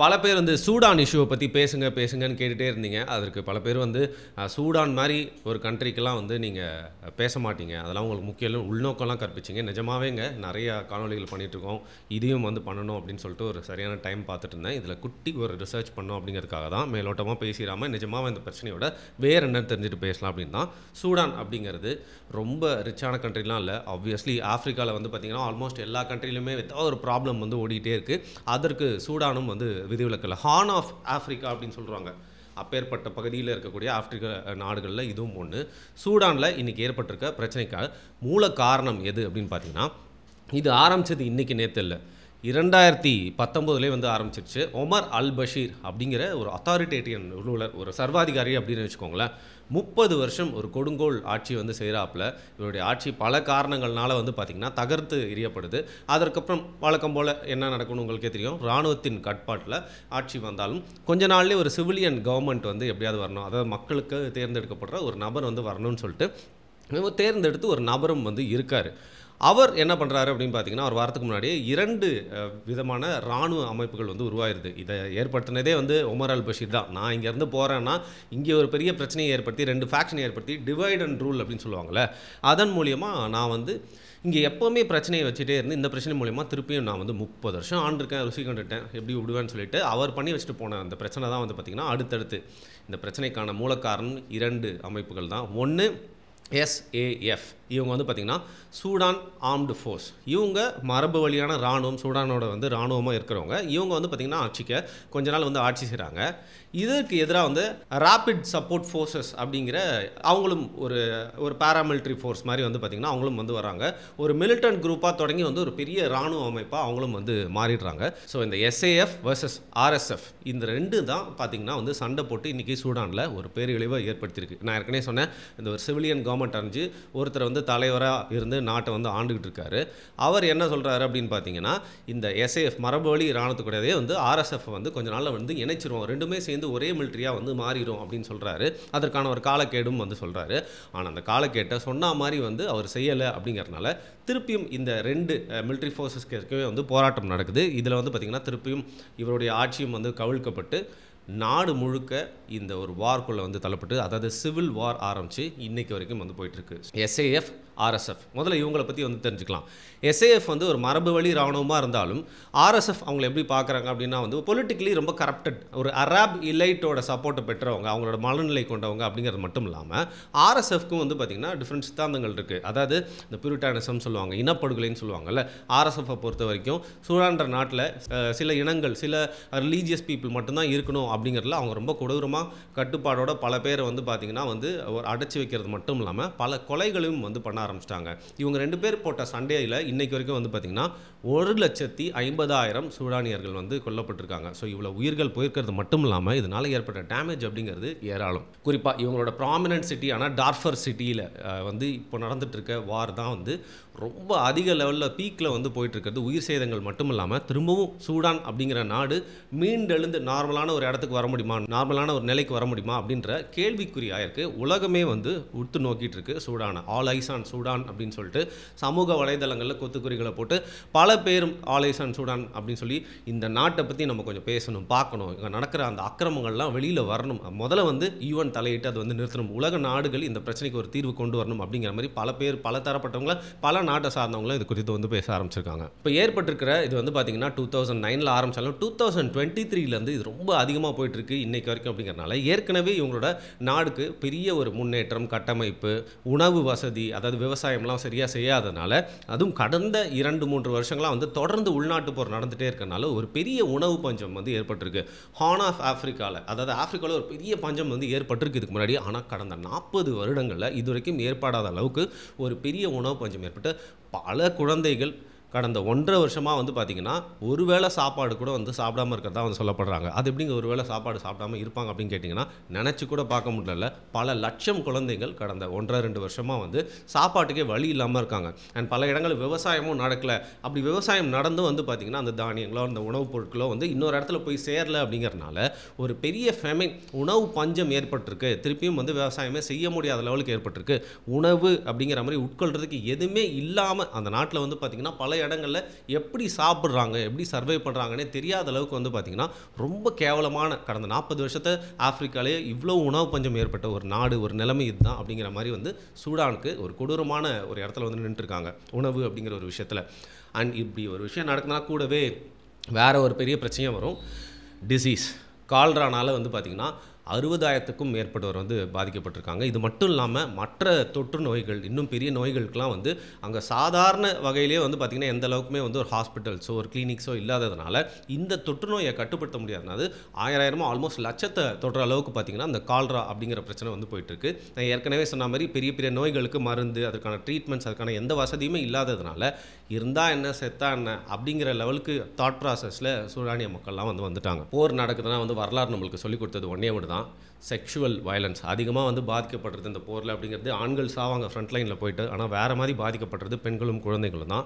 பல பேர் வந்து சூடான் இஷ்யூவை பற்றி பேசுங்கன்னு கேட்டுகிட்டே இருந்தீங்க. அதற்கு பல பேர் வந்து சூடான் மாதிரி ஒரு கண்ட்ரிக்கெல்லாம் வந்து நீங்கள் பேச மாட்டீங்க, அதெல்லாம் உங்களுக்கு முக்கியம் உள்நோக்கம்லாம் கற்பிச்சிங்க. நிஜமாகவேங்க நிறையா காணொலிகள் பண்ணிகிட்ருக்கோம், இதையும் வந்து பண்ணணும் அப்படின்னு சொல்லிட்டு ஒரு சரியான டைம் பார்த்துட்டு இருந்தேன். இதில் குட்டி ஒரு ரிசர்ச் பண்ணோம் அப்படிங்கிறதுக்காக தான், மேலோட்டமாக பேசிடாமல் நிஜமாக இந்த பிரச்சனையோட வேறு என்ன தெரிஞ்சுட்டு பேசலாம் அப்படின்னு தான். சூடான் அப்படிங்கிறது ரொம்ப ரிச்சான கண்ட்ரிலாம் இல்லை. ஆப்வியஸ்லி ஆஃப்ரிக்காவில் வந்து பார்த்திங்கன்னா ஆல்மோஸ்ட் எல்லா கண்ட்ரிலையுமே ஏதாவது ஒரு ப்ராப்ளம் வந்து ஓடிக்கிட்டே இருக்குது. அதற்கு சூடானும் வந்து விதிவிலக்கில் ஹார்ன் ஆஃப் ஆஃப்ரிக்கா அப்படின்னு சொல்கிறாங்க. அப்பேற்பட்ட பகுதியில் இருக்கக்கூடிய ஆஃப்ரிக்கா நாடுகளில் இதுவும் ஒன்று. சூடானில் இன்றைக்கி ஏற்பட்டிருக்க பிரச்சனைக்காக மூல காரணம் எது அப்படின்னு பார்த்தீங்கன்னா, இது ஆரம்பித்தது இன்றைக்கி நேற்று இல்லை, 2019 வந்து ஆரம்பிச்சிருச்சு. ஒமர் அல் பஷீர் அப்படிங்கிற ஒரு அத்தாரிட்டேரியன் ரூலர், ஒரு சர்வாதிகாரி அப்படின்னு வச்சுக்கோங்களேன். 30 வருஷம் ஒரு கொடுங்கோல் ஆட்சி வந்து செய்கிறாப்புல. இவருடைய ஆட்சி பல காரணங்கள்னால வந்து பார்த்திங்கன்னா தகர்த்து எறியப்படுது. அதற்கப்புறம் வழக்கம் போல் என்ன நடக்கும்னு உங்களுக்கே தெரியும். இராணுவத்தின் கட்பாட்டில் ஆட்சி வந்தாலும் கொஞ்ச நாள்லேயே ஒரு சிவிலியன் கவர்மெண்ட் வந்து எப்படியாவது வரணும், அதாவது மக்களுக்கு தேர்ந்தெடுக்கப்படுற ஒரு நபர் வந்து வரணும்னு சொல்லிட்டு தேர்ந்தெடுத்து ஒரு நபரும் வந்து இருக்கார். அவர் என்ன பண்ணுறாரு அப்படின்னு பார்த்தீங்கன்னா, ஒரு வாரத்துக்கு முன்னாடியே 2 விதமான இராணுவ அமைப்புகள் வந்து உருவாயிருது. இதை ஏற்படுத்தினதே வந்து ஒமர் அல் பஷீர் தான். நான் இங்கேருந்து போகிறேன்னா இங்கே ஒரு பெரிய பிரச்சனையை ஏற்படுத்தி 2 ஃபேக்ஷனை ஏற்படுத்தி டிவைட் அண்ட் ரூல் அப்படின்னு சொல்லுவாங்கள்ல, அதன் மூலியமாக நான் வந்து இங்கே எப்போவுமே பிரச்சனையை வச்சுட்டே இருந்து இந்த பிரச்சனை மூலிமா திருப்பியும் நான் வந்து 30 வருஷம் ஆண்டிருக்கேன், ருசி கண்டுட்டேன், எப்படி விடுவேன்னு சொல்லிட்டு அவர் பண்ணி வச்சுட்டு போன அந்த பிரச்சனை தான் வந்து பார்த்திங்கன்னா அடுத்தடுத்து இந்த பிரச்சனைக்கான மூலக்காரணம் 2 அமைப்புகள் தான். ஒன்று SAF, இவங்க வந்து பார்த்திங்கன்னா சூடான் ஆர்ம்டு ஃபோர்ஸ். இவங்க மரபு வழியான இராணுவம், சூடானோட வந்து இராணுவமாக இருக்கிறவங்க. இவங்க வந்து பார்த்திங்கன்னா கொஞ்ச நாள் வந்து ஆட்சி செய்கிறாங்க. இதற்கு எதிராக வந்து ரேபிட் சப்போர்ட் ஃபோர்ஸஸ் அப்படிங்கிற அவங்களும் ஒரு பாராமிலிட்ரி ஃபோர்ஸ் மாதிரி வந்து பார்த்திங்கன்னா அவங்களும் வந்து வராங்க. ஒரு மிலிட்டன்ட் குரூப்பாக தொடங்கி வந்து ஒரு பெரிய இராணுவ அமைப்பாக அவங்களும் வந்து மாறிடுறாங்க. ஸோ இந்த SAF vs RSF இந்த 2 தான் பார்த்திங்கன்னா வந்து சண்டை போட்டு இன்றைக்கி சூடானில் ஒரு பேரழிவை ஏற்படுத்தியிருக்கு. நான் ஏற்கனவே சொன்னேன், இந்த ஒரு சிவிலியன் கவர்மெண்ட் அறிஞ்சு ஒருத்தர் வந்து தலைவராக இருந்து நாட்டை வந்து ஆண்டுகிட்டு இருக்காரு. அவர் என்ன சொல்கிறாரு அப்படின்னு பார்த்தீங்கன்னா, இந்த SAF மரபு வழி இராணுவத்துக்கூடவே வந்து RSF வந்து கொஞ்ச நாளில் வந்து இணைச்சிருவோம், ரெண்டுமே சேர்ந்து ஒரே மிலிட்ரியாக வந்து மாறிடும் அப்படின்னு சொல்கிறாரு. அதற்கான ஒரு காலக்கேடும் வந்து சொல்கிறாரு. ஆனால் அந்த காலக்கேட்டை சொன்ன மாதிரி வந்து அவர் செய்யலை அப்படிங்கிறதுனால திருப்பியும் இந்த 2 மிலிட்ரி ஃபோர்ஸஸ்க்கு வந்து போராட்டம் நடக்குது. இதில் வந்து பார்த்திங்கன்னா திருப்பியும் இவருடைய ஆட்சியும் வந்து கவிழ்க்கப்பட்டு நாடு முழுக்க இந்த ஒரு வார்க்குள்ளே வந்து தள்ளப்பட்டு, அதாவது சிவில் வார் ஆரம்பித்து இன்றைக்கு வரைக்கும் வந்து போயிட்டுருக்கு. SAF RSF முதல்ல இவங்களை பற்றி வந்து தெரிஞ்சுக்கலாம். SAF வந்து ஒரு மரபு வழி இராணுவமாக இருந்தாலும் RSF அவங்களை எப்படி பார்க்குறாங்க அப்படின்னா வந்து பொலிட்டிக்கலி ரொம்ப கரப்டட், ஒரு அரப் இலைட்டோட சப்போர்ட்டை பெற்றவங்க, அவங்களோட மனநிலை கொண்டவங்க அப்படிங்கிறது மட்டும் இல்லாமல் RSFக்கும் வந்து பார்த்திங்கன்னா டிஃப்ரெண்ட் சித்தாந்தங்கள் இருக்குது. அதாவது இந்த பியூரிட்டானிசம் சொல்லுவாங்க, இனப்படுகொலைன்னு சொல்லுவாங்கல்ல. RSFை பொறுத்த வரைக்கும் சூடான்ற நாட்டில் சில இனங்கள், சில ரிலீஜியஸ் பீப்புள் மட்டும்தான் இருக்கணும் அப்படிங்கிறதுல அவங்க ரொம்ப கொடூரமாக கட்டுப்பாடோட பல பேரை வந்து பார்த்திங்கன்னா வந்து அடைச்சி வைக்கிறது மட்டும் இல்லாமல் பல கொலைகளையும் வந்து பண்ண ஆரம்பிச்சிட்டாங்க. இவங்க 2 பேர் போட்ட சண்டையில் இன்னைக்கு வரைக்கும் வந்து பார்த்திங்கன்னா 1,50,000 சூடானியர்கள் வந்து கொல்லப்பட்டிருக்காங்க. ஸோ இவ்வளோ உயிர்கள் போயிருக்கிறது மட்டும் இல்லாமல் இதனால் ஏற்பட்ட டேமேஜ் அப்படிங்கிறது ஏராளம். குறிப்பாக இவங்களோட ப்ராமினன்ட் சிட்டியான டார்ஃபர் சிட்டியில் வந்து இப்போ நடந்துட்டு இருக்க வார் தான் வந்து ரொம்ப அதிக லெவலில் பீக்கில் வந்து போயிட்டுருக்கிறது. உயிர் சேதங்கள் மட்டும் இல்லாமல் திரும்பவும் சூடான் அப்படிங்கிற நாடு மீண்டெழுந்து நார்மலான ஒரு இடத்துக்கு வர முடியுமா, நார்மலான ஒரு நிலைக்கு வர முடியுமா அப்படின்ற கேள்விக்குறியாக இருக்குது. உலகமே வந்து உற்று நோக்கிட்டு இருக்கு சூடானை. ஆல் ஐஸ் ஆன் சூடான் அப்படின்னு சொல்லிட்டு சமூக வலைதளங்களில் கொத்துக்குறிகளை போட்டு பல பேரும் ஆல் ஐஸ் ஆன் சூடான் அப்படின்னு சொல்லி இந்த நாட்டை பற்றி நம்ம கொஞ்சம் பேசணும், பார்க்கணும், இங்கே நடக்கிற அந்த அக்கிரமங்கள்லாம் வெளியில் வரணும், முதல்ல வந்து UN தலையிட்டு அது வந்து நிறுத்தணும், உலக நாடுகள் இந்த பிரச்சனைக்கு ஒரு தீர்வு கொண்டு வரணும் அப்படிங்கிற மாதிரி பல பேர், பல தரப்பட்டவங்கள, பல நாட்டை சார்ந்தவங்களும் இது குறித்து வந்து பேச ஆரம்பிச்சிருக்காங்க. இப்போ ஏற்பட்டிருக்கிற இது வந்து பார்த்திங்கன்னா 2009 ஆரம்பித்தாலும் 2023 இது ரொம்ப அதிகமாக போயிட்டுருக்கு இன்னைக்கு வரைக்கும். அப்படிங்கிறனால ஏற்கனவே இவங்களோட நாடுக்கு பெரிய ஒரு முன்னேற்றம், கட்டமைப்பு, உணவு வசதி, அதாவது விவசாயம்லாம் சரியாக செய்யாதனால, அதுவும் கடந்த 2-3 வருஷங்களாக வந்து தொடர்ந்து உள்நாட்டு போர் நடந்துகிட்டே இருக்கனால ஒரு பெரிய உணவு பஞ்சம் வந்து ஏற்பட்டிருக்கு. ஹார்ன் ஆஃப் ஆஃப்ரிக்காவில், அதாவது ஆஃப்ரிக்காவில் ஒரு பெரிய பஞ்சம் வந்து ஏற்பட்டிருக்கு இதுக்கு முன்னாடி. ஆனால் கடந்த 40 வருடங்களில் இதுவரைக்கும் ஏற்படாத அளவுக்கு ஒரு பெரிய உணவு பஞ்சம் ஏற்பட்டு பல குழந்தைகள் கடந்த 1.5 வருஷமாக வந்து பார்த்திங்கன்னா ஒரு வேளை சாப்பாடு கூட வந்து சாப்பிடாமல் இருக்கிறதா வந்து சொல்லப்படுறாங்க. அது எப்படிங்க ஒரு வேளை சாப்பாடு சாப்பிடாமல் இருப்பாங்க அப்படின்னு கேட்டிங்கன்னா நினச்சி கூட பார்க்க முடியல. பல லட்சம் குழந்தைகள் கடந்த 1.5-2 வருஷமாக வந்து சாப்பாட்டுக்கே வழி இல்லாமல் இருக்காங்க. அண்ட் பல இடங்களில் விவசாயமும் நடக்கலை. அப்படி விவசாயம் நடந்தும் வந்து பார்த்திங்கன்னா அந்த தானியங்களோ அந்த உணவுப் பொருட்களோ வந்து இன்னொரு இடத்துல போய் சேரல அப்படிங்கிறனால ஒரு பெரிய ஃபெமின், உணவு பஞ்சம் ஏற்பட்டிருக்கு. திருப்பியும் வந்து விவசாயமே செய்ய முடியாத லெவலுக்கு ஏற்பட்டிருக்கு. உணவு அப்படிங்கிற மாதிரி உட்கொள்றதுக்கு எதுவுமே இல்லாமல் அந்த நாட்டில் வந்து பார்த்திங்கன்னா பல இடங்கள்ல எப்படி சாப்பிட்றாங்க, எப்படி சர்வை பண்ணுறாங்கன்னே தெரியாத அளவுக்கு வந்து பார்த்திங்கன்னா ரொம்ப கேவலமான கடந்த 40 வருஷத்தை ஆப்பிரிக்காலே இவ்வளோ உணவு பஞ்சம் ஏற்பட்ட ஒரு நாடு, ஒரு நிலைமை இதுதான் அப்படிங்கிற மாதிரி வந்து சூடானுக்கு ஒரு கொடூரமான ஒரு இடத்துல வந்து நின்றுருக்காங்க உணவு அப்படிங்கிற ஒரு விஷயத்தில். அண்ட் இப்படி ஒரு விஷயம் நடக்குனா கூடவே வேற ஒரு பெரிய பிரச்சனையும் வரும். டிசீஸ் கால்ரானால வந்து பார்த்திங்கன்னா 60,000க்கும் மேற்பட்டவர் வந்து பாதிக்கப்பட்டிருக்காங்க. இது மட்டும் இல்லாமல் மற்ற தொற்று நோய்கள், இன்னும் பெரிய நோய்களுக்கெல்லாம் வந்து அங்கே சாதாரண வகையிலே வந்து பார்த்திங்கன்னா எந்த அளவுக்குமே வந்து ஒரு ஹாஸ்பிட்டல்ஸோ ஒரு கிளினிக்ஸோ இல்லாததுனால இந்த தொற்று நோயை கட்டுப்படுத்த முடியாதுனால ஆயிரமோ ஆல்மோஸ்ட் லட்சத்தை தொடுற அளவுக்கு பார்த்திங்கன்னா அந்த கால்ரா அப்படிங்கிற பிரச்சனை வந்து போயிட்டுருக்கு. நான் ஏற்கனவே சொன்ன மாதிரி பெரிய பெரிய நோய்களுக்கு மருந்து, அதுக்கான ட்ரீட்மெண்ட்ஸ், அதுக்கான எந்த வசதியுமே இல்லாததுனால இருந்தால் என்ன செத்தா என்ன அப்படிங்கிற லெவலுக்கு தாட் ப்ராசஸில் சூடானிய மக்கள்லாம் வந்து வந்துட்டாங்க. போர் நடக்குதுன்னா வந்து வரலாறு நம்மளுக்கு சொல்லிக் கொடுத்தது ஒன்றே ஒன்று தான், செக்ஷுவல் வயலன்ஸ் அதிகமாக வந்து பாதிக்கப்படுறது இந்த போரில் அப்படிங்கிறது. ஆண்கள் சாவாங்க ஃப்ரண்ட் லைனில் போயிட்டு, ஆனால் வேறு மாதிரி பாதிக்கப்படுறது பெண்களும் குழந்தைகளும் தான்.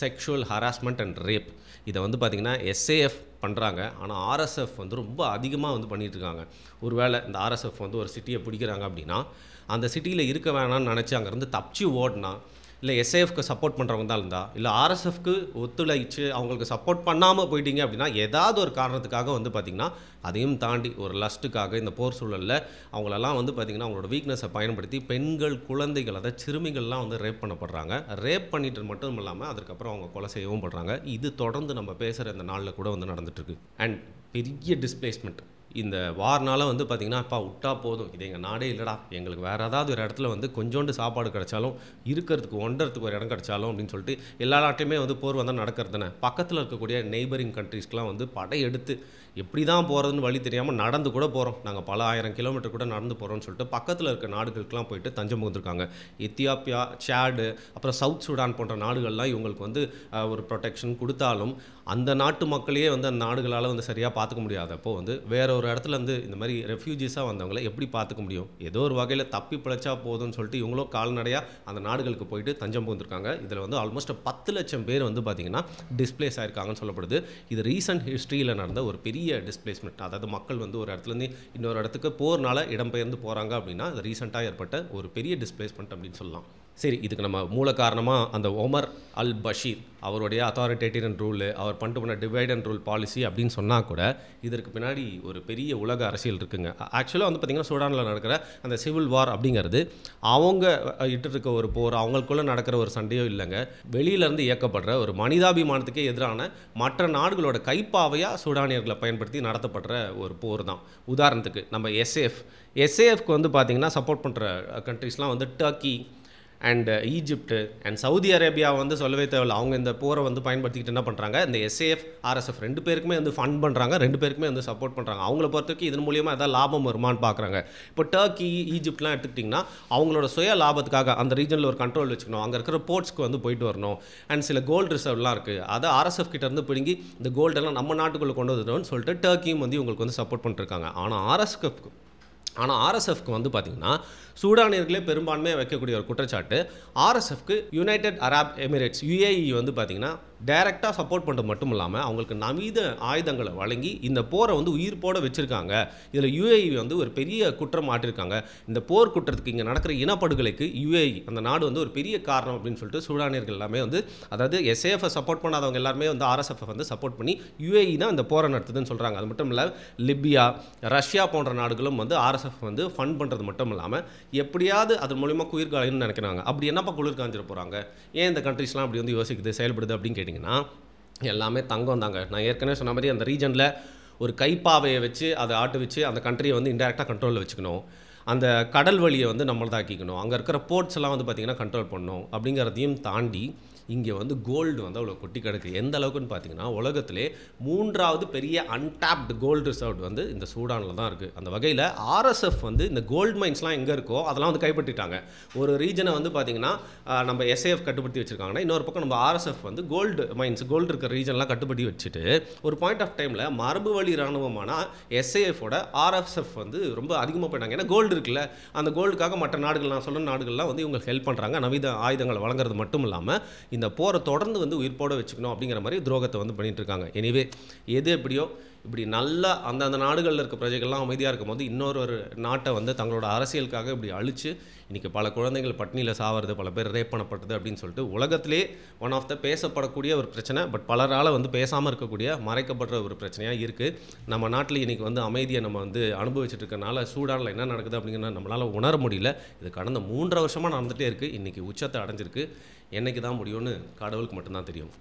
செக்ஷுவல் ஹராஸ்மெண்ட் அண்ட் ரேப் இதை வந்து பார்த்திங்கன்னா எஸ்ஏஎஃப் பண்ணுறாங்க, ஆனால் ஆர்எஸ்எஃப் வந்து ரொம்ப அதிகமாக வந்து பண்ணிகிட்ருக்காங்க. ஒருவேளை இந்த ஆர்எஸ்எஃப் வந்து ஒரு சிட்டியை பிடிக்கிறாங்க அப்படின்னா அந்த சிட்டியில் இருக்க வேணாம்னு நினச்சி அங்கேருந்து தப்பிச்சு ஓடினா, இல்லை எஸ்ஏஎஃப்க்கு சப்போர்ட் பண்ணுறவங்க தான் இருந்தால், இல்லை ஆர்எஸ்எஃப்க்கு ஒத்துழைச்சு அவங்களுக்கு சப்போர்ட் பண்ணாமல் போயிட்டீங்க அப்படின்னா ஏதாவது ஒரு காரணத்துக்காக வந்து பார்த்திங்கன்னா அதையும் தாண்டி ஒரு லஸ்ட்டுக்காக இந்த போர் சூழலில் அவங்களெல்லாம் வந்து பார்த்திங்கன்னா அவங்களோட வீக்னஸை பயன்படுத்தி பெண்கள், குழந்தைகள், அதாவது சிறுமிகள்லாம் வந்து ரேப் பண்ணப்படுறாங்க. ரேப் பண்ணிட்டு மட்டும் இல்லாமல் அதுக்கப்புறம் அவங்க கொலை செய்யவும் படுறாங்க. இது தொடர்ந்து நம்ம பேசுகிற இந்த நாளில் கூட வந்து நடந்துகிட்ருக்கு. அண்ட் பெரிய டிஸ்பிளேஸ்மெண்ட் இந்த வார்னால வந்து பார்த்திங்கன்னா அப்பா விட்டா போதும், இது எங்கள் நாடே இல்லைடா, எங்களுக்கு வேறு ஏதாவது ஒரு இடத்துல வந்து கொஞ்சோண்டு சாப்பாடு கிடைச்சாலும் இருக்கிறதுக்கு ஒன்றறதுக்கு ஒரு இடம் கிடைச்சாலும் அப்படின்னு சொல்லிட்டு எல்லா நாட்டையுமே வந்து போர் வந்தால் நடக்கிறதுனே பக்கத்தில் இருக்கக்கூடிய நெய்பரிங் கண்ட்ரீஸ்க்கெலாம் வந்து படையெடுத்து எப்படி தான் போகிறதுன்னு வழி தெரியாமல் நடந்து கூட போகிறோம், நாங்கள் பல 1000 கிலோமீட்டர் கூட நடந்து போகிறோம்னு சொல்லிட்டு பக்கத்தில் இருக்க நாடுகளுக்கெலாம் போயிட்டு தஞ்சம் புகுந்திருக்காங்க. எத்தியோப்பியா, சாடு, அப்புறம் சவுத் சூடான் போன்ற நாடுகள்லாம் இவங்களுக்கு வந்து ஒரு ப்ரொடெக்ஷன் கொடுத்தாலும் அந்த நாட்டு மக்களையே வந்து அந்த நாடுகளால் வந்து சரியாக பார்த்துக்க முடியாதப்போ வந்து வேற ஒரு இடத்துல வந்து இந்த மாதிரி ரெஃப்யூஜிஸாக வந்தவங்களை எப்படி பார்த்துக்க முடியும்? ஏதோ ஒரு வகையில் தப்பி பிழைச்சா போதும்னு சொல்லிட்டு இவங்களும் கால்நடையாக அந்த நாடுகளுக்கு போயிட்டு தஞ்சம் புகுந்திருக்காங்க. இதில் வந்து ஆல்மோஸ்ட் 10 லட்சம் பேர் வந்து பார்த்திங்கன்னா டிஸ்பிளேஸ் ஆயிருக்காங்கன்னு சொல்லப்படுது. இது ரீசன்ட் ஹிஸ்ட்ரியில் நடந்த ஒரு பெரிய டிஸ்பிளேஸ்மெண்ட். அதாவது மக்கள் வந்து ஒரு இடத்துலேருந்து இன்னொரு இடத்துக்கு போர்னால இடம்பெயர்ந்து போகிறாங்க அப்படின்னா அது ரீசெண்டாக ஏற்பட்ட ஒரு பெரிய டிஸ்பிளேஸ்மெண்ட் அப்படின்னு சொல்லலாம். சரி, இதுக்கு நம்ம மூல காரணமாக அந்த ஒமர் அல் பஷீர் அவருடைய அத்தாரிட்டேரியன் ரூலு, அவர் பண்ணிட்டு போன டிவைட் அண்ட் ரூல் பாலிசி அப்படின்னு சொன்னால் கூட இதற்கு பின்னாடி ஒரு பெரிய உலக அரசியல் இருக்குங்க. ஆக்சுவலாக வந்து பார்த்திங்கன்னா சூடானில் நடக்கிற அந்த சிவில் வார் அப்படிங்கிறது அவங்க இட்டு இருக்க ஒரு போர், அவங்களுக்குள்ளே நடக்கிற ஒரு சண்டையோ இல்லைங்க. வெளியிலேருந்து இயக்கப்படுற ஒரு மனிதாபிமானத்துக்கே எதிரான மற்ற நாடுகளோட கைப்பாவையாக சூடானியர்களை பயன்படுத்தி நடத்தப்படுற ஒரு போர் தான். உதாரணத்துக்கு நம்ம எஸ்ஏஎஃப்க்கு வந்து பார்த்திங்கன்னா சப்போர்ட் பண்ணுற கண்ட்ரிஸ்லாம் வந்து Turkey and Egypt and Saudi Arabia வந்து சொல்லவே தேவையில்லை. அவங்க இந்த போரை வந்து பயன்படுத்திக்கிட்டு என்ன பண்ணுறாங்க, இந்த எஸ்ஏஎஃப், ஆர்எஸ்எஃப் 2 பேருக்குமே வந்து ஃபண்ட் பண்ணுறாங்க, 2 பேருக்குமே வந்து சப்போர்ட் பண்ணுறாங்க. அவங்கள பொறுத்தவரைக்கும் இதன் மூலியமாக எதாவது லாபம் வருமானு பார்க்குறாங்க. இப்போ டர்க்கி, ஈஜிப்ட்லாம் எடுத்துக்கிட்டிங்கன்னா அவங்களோட சுய லாபத்துக்காக அந்த ரீஜனில் ஒரு கண்ட்ரோல் வச்சுக்கணும், அங்கே இருக்கிற போர்ட்ஸ்க்கு வந்து போயிட்டு வரணும், அண்ட் சில கோல்டு ரிசர்வ்லாம் இருக்குது, அதை ஆர்எஸ்எஃப் கிட்டேருந்து பிடுங்கி இந்த கோல்டெல்லாம் நம்ம நாட்டுக்குள்ளே கொண்டு வந்துடணும்னு சொல்லிட்டு டர்க்கியும் வந்து இவங்களுக்கு வந்து சப்போர்ட் பண்ணிட்டுருக்காங்க. ஆனால் ஆர்எஸ்எஃப்க்கு வந்து பார்த்திங்கன்னா சூடானியர்களே பெரும்பான்மையாக வைக்கக்கூடிய ஒரு குற்றச்சாட்டு, ஆர்எஸ்எஃப்க்கு யுனைடெட் அரப் எமிரேட்ஸ் UAE வந்து பார்த்திங்கன்னா டைரெக்டாக சப்போர்ட் பண்ணுறது மட்டும் இல்லாமல் அவங்களுக்கு நவீன ஆயுதங்களை வழங்கி இந்த போரை வந்து உயிர் போட வச்சுருக்காங்க. இதில் UAE வந்து ஒரு பெரிய குற்றம் மாட்டிருக்காங்க. இந்த போர் குற்றத்துக்கு இங்கே நடக்கிற இனப்படுகொலைக்கு UAE அந்த நாடு வந்து ஒரு பெரிய காரணம் அப்படின்னு சொல்லிட்டு சூடானியர்கள் எல்லாமே வந்து, அதாவது எஸ்ஏஎஃப் சப்போர்ட் பண்ணாதவங்க எல்லாருமே வந்து ஆர்எஸ்எஃப் வந்து சப்போர்ட் பண்ணி UAE தான் இந்த போரை நடத்துதுன்னு சொல்கிறாங்க. அது மட்டும் இல்லை, லிபியா, ரஷ்யா போன்ற நாடுகளும் வந்து ஆர்எஸ்எஃப் வந்து ஃபண்ட் பண்ணுறது மட்டும் இல்லாமல் எப்படியாவது அது மூலிமா குளிர்காலம்னு நினைக்கிறாங்க. அப்படி என்னப்பா குளிர் காஞ்சிட போகிறாங்க, ஏன் இந்த கண்ட்ரிஸ்லாம் அப்படி வந்து யோசிக்குது, செயல்படுது அப்படின்னு கேட்டிங்கன்னா எல்லாமே தங்கம் தாங்க. நான் ஏற்கனவே சொன்ன மாதிரி அந்த ரீஜனில் ஒரு கைப்பாவையை வச்சு அதை ஆட்டு வச்சு அந்த கண்ட்ரியை வந்து இன்டெரக்டாக கண்ட்ரோலில் வச்சுக்கணும், அந்த கடல் வழியை வந்து நம்மளதாக்கிக்கணும், அங்கே இருக்கிற போர்ட்ஸ் எல்லாம் வந்து பார்த்திங்கன்னா கண்ட்ரோல் பண்ணணும். அப்படிங்கிறதையும் தாண்டி இங்கே வந்து கோல்டு வந்து அவ்வளோ கொட்டி கிடக்கு. எந்த அளவுக்குன்னு பார்த்தீங்கன்னா உலகத்திலே 3வது பெரிய அன்டாப்டு கோல்டு ரிசர்வ் வந்து இந்த சூடானில் தான் இருக்குது. அந்த வகையில் ஆர்எஸ்எஃப் வந்து இந்த கோல்டு மைன்ஸ்லாம் எங்கே இருக்கோ அதெல்லாம் வந்து கைப்பற்றிட்டாங்க. ஒரு ரீஜனை வந்து பார்த்திங்கன்னா நம்ம எஸ்ஏஎஃப் கட்டுப்படுத்தி வச்சுருக்காங்கன்னா, இன்னொரு பக்கம் நம்ம ஆர்எஸ்எஃப் வந்து கோல்டு மைன்ஸ், கோல்டு இருக்கிற ரீஜன்லாம் கட்டுப்படுத்தி வச்சுட்டு ஒரு பாயிண்ட் ஆஃப் டைமில் மரபு வழி இராணுவமான எஸ்ஏஎஃபோட ஆர்எஸ்எஃப் வந்து ரொம்ப அதிகமாக போயிட்டாங்க. ஏன்னா கோல்டு இருக்குல்ல, அந்த கோல்டுக்காக மற்ற நாடுகள், நான் சொல்ல நாடுகள்லாம் வந்து இவங்களுக்கு ஹெல்ப் பண்ணுறாங்க. நவீன ஆயுதங்களை வழங்குறது மட்டும் இல்லாமல் இந்த போரை தொடர்ந்து வந்து உயிர்ப்போட வச்சுக்கணும் அப்படிங்கிற மாதிரி துரோகத்தை வந்து பண்ணிட்டு இருக்காங்க. எனிவே எது எப்படியோ இப்படி நல்லா அந்தந்த நாடுகள்ல இருக்க பிரஜைகள்லாம் அமைதியா இருக்கும்போது, இன்னொரு நாட்ட வந்து தங்களோட அரசியலுக்காக இப்படி அழிச்சு, இன்னைக்கு பல குழந்தைகள் பட்டினியில சாவறது, பல பேர் ரேப் பண்ணப்பட்டது அப்படின்னு சொல்லிட்டு, உலகத்திலே ஒன் ஆஃப் த பேசப்படக்கூடிய ஒரு பிரச்சனை. பட் பலரால வந்து பேசாம இருக்கக்கூடிய, மறைக்கப்படுற ஒரு பிரச்சனையா இருக்கு. நம்ம நாட்டுல இன்னைக்கு வந்து அமைதிய நம்ம வந்து அனுபவிச்சுட்டு இருக்கனால, சூடான்ல என்ன நடக்குது அப்படிங்கிறத நம்மளால உணர முடியல. இது கடந்த 3 1/2 வருஷமா நடந்துட்டே இருக்கு. இன்னைக்கு உச்சத்த அடைஞ்சிருக்கு. என்னைக்கு தான் முடியும்னு கடவுளுக்கு மட்டும் தான் தெரியும்.